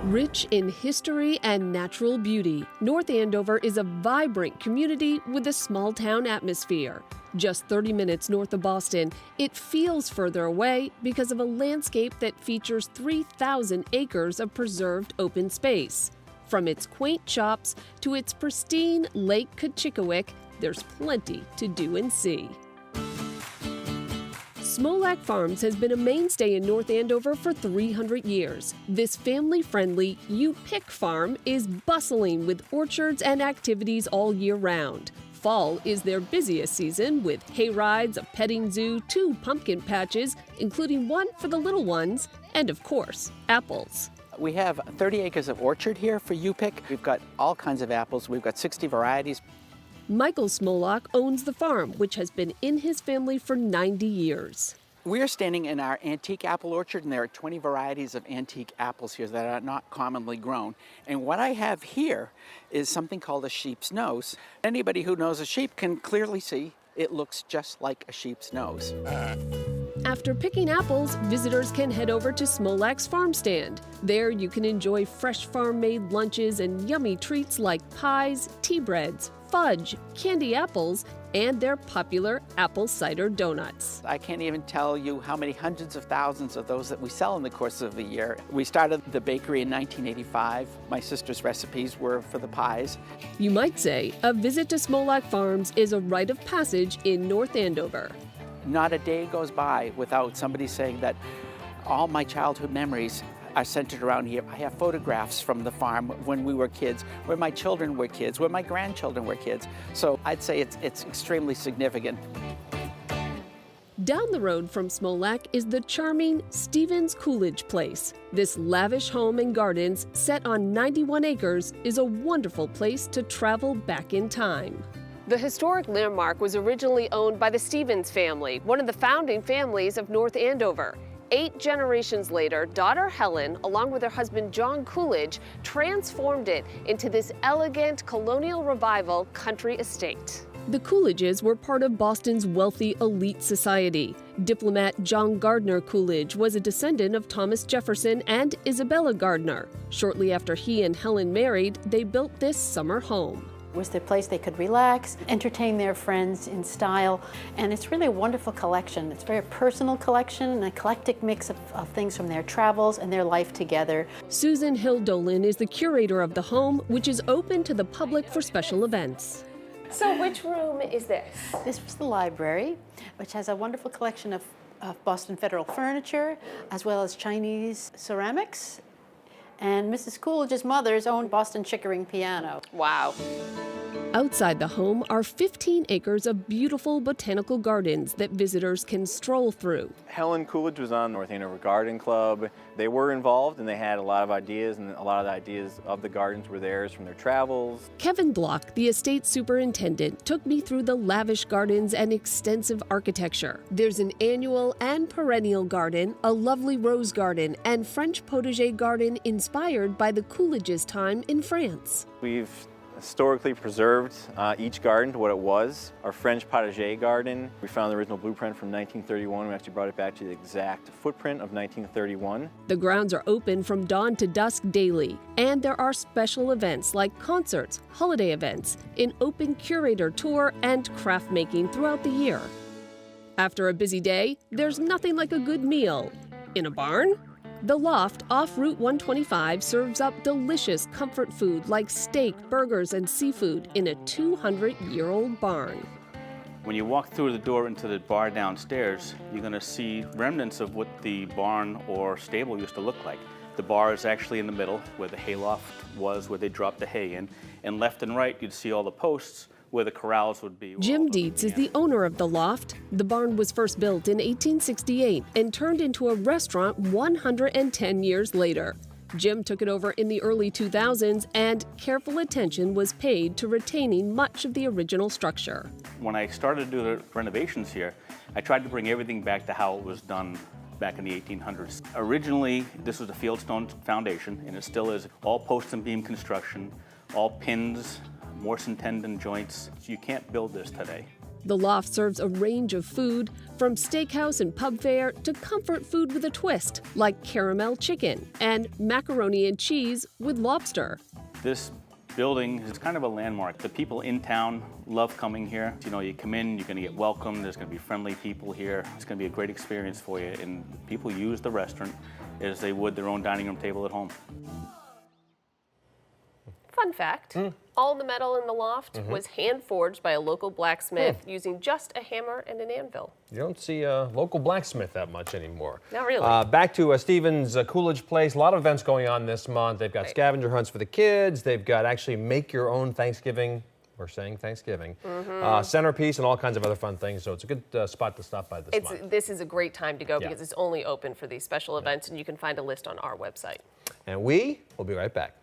Rich in history and natural beauty, North Andover is a vibrant community with a small-town atmosphere. Just 30 minutes north of Boston, it feels further away because of a landscape that features 3,000 acres of preserved open space. From its quaint shops to its pristine Lake Kachikawick, there's plenty to do and see. Smolak Farms has been a mainstay in North Andover for 300 years. This family-friendly You Pick farm is bustling with orchards and activities all year round. Fall is their busiest season with hay rides, a petting zoo, 2 pumpkin patches, including one for the little ones, and of course, apples. We have 30 acres of orchard here for You Pick. We've got all kinds of apples. We've got 60 varieties. Michael Smolak owns the farm, which has been in his family for 90 years. We are standing in our antique apple orchard, and there are 20 varieties of antique apples here that are not commonly grown. And what I have here is something called a sheep's nose. Anybody who knows a sheep can clearly see it looks just like a sheep's nose. After picking apples, visitors can head over to Smolak's farm stand. There you can enjoy fresh farm-made lunches and yummy treats like pies, tea breads, fudge, candy apples, and their popular apple cider donuts. I can't even tell you how many hundreds of thousands of those that we sell in the course of the year. We started the bakery in 1985. My sister's recipes were for the pies. You might say a visit to Smolak Farms is a rite of passage in North Andover. Not a day goes by without somebody saying that all my childhood memories are centered around here. I have photographs from the farm when we were kids, where my children were kids, where my grandchildren were kids. So I'd say it's extremely significant. Down the road from Smolak is the charming Stevens Coolidge Place. This lavish home and gardens set on 91 acres is a wonderful place to travel back in time. The historic landmark was originally owned by the Stevens family, one of the founding families of North Andover. 8 generations later, daughter Helen, along with her husband John Coolidge, transformed it into this elegant colonial revival country estate. The Coolidges were part of Boston's wealthy elite society. Diplomat John Gardner Coolidge was a descendant of Thomas Jefferson and Isabella Gardner. Shortly after he and Helen married, they built this summer home. It was their place they could relax, entertain their friends in style, and it's really a wonderful collection. It's a very personal collection, an eclectic mix of things from their travels and their life together. Susan Hill Dolan is the curator of the home, which is open to the public for special events. So which room is this? This was the library, which has a wonderful collection of Boston Federal furniture, as well as Chinese ceramics. And Mrs. Coolidge's mother's own Boston Chickering piano. Wow. Outside the home are 15 acres of beautiful botanical gardens that visitors can stroll through. Helen Coolidge was on North Andover Garden Club. They were involved and they had a lot of ideas, and a lot of the ideas of the gardens were theirs from their travels. Kevin Block, the estate superintendent, took me through the lavish gardens and extensive architecture. There's an annual and perennial garden, a lovely rose garden, and French potager garden inspired by the Coolidge's time in France. We've historically preserved each garden to what it was. Our French potager garden, we found the original blueprint from 1931. We actually brought it back to the exact footprint of 1931. The grounds are open from dawn to dusk daily, and there are special events like concerts, holiday events, an open curator tour, and craft making throughout the year. After a busy day, there's nothing like a good meal. In a barn? The Loft off Route 125 serves up delicious comfort food like steak, burgers, and seafood in a 200-year-old barn. When you walk through the door into the bar downstairs, you're going to see remnants of what the barn or stable used to look like. The bar is actually in the middle where the hayloft was, where they dropped the hay in, and left and right you'd see all the posts where the corrals would be. Jim Dietz is the owner of the Loft. The barn was first built in 1868 and turned into a restaurant 110 years later. Jim took it over in the early 2000s, and careful attention was paid to retaining much of the original structure. When I started to do the renovations here, I tried to bring everything back to how it was done back in the 1800s. Originally, this was a fieldstone foundation, and it still is. All post and beam construction, all pins, Morse and tendon joints. You can't build this today. The loft serves a range of food, from steakhouse and pub fare to comfort food with a twist, like caramel chicken and macaroni and cheese with lobster. This building is kind of a landmark. The people in town love coming here. You know, you come in, you're going to get welcomed, there's going to be friendly people here. It's going to be a great experience for you, and people use the restaurant as they would their own dining room table at home. Fun fact, all the metal in the loft was hand forged by a local blacksmith using just a hammer and an anvil. You don't see a local blacksmith that much anymore. Not really. Back to Stevens Coolidge Place. A lot of events going on this month. They've got scavenger hunts for the kids. They've got actually make your own Thanksgiving. We're saying Thanksgiving. Centerpiece and all kinds of other fun things. So it's a good spot to stop by this month. This is a great time to go because it's only open for these special events, and you can find a list on our website. And we will be right back.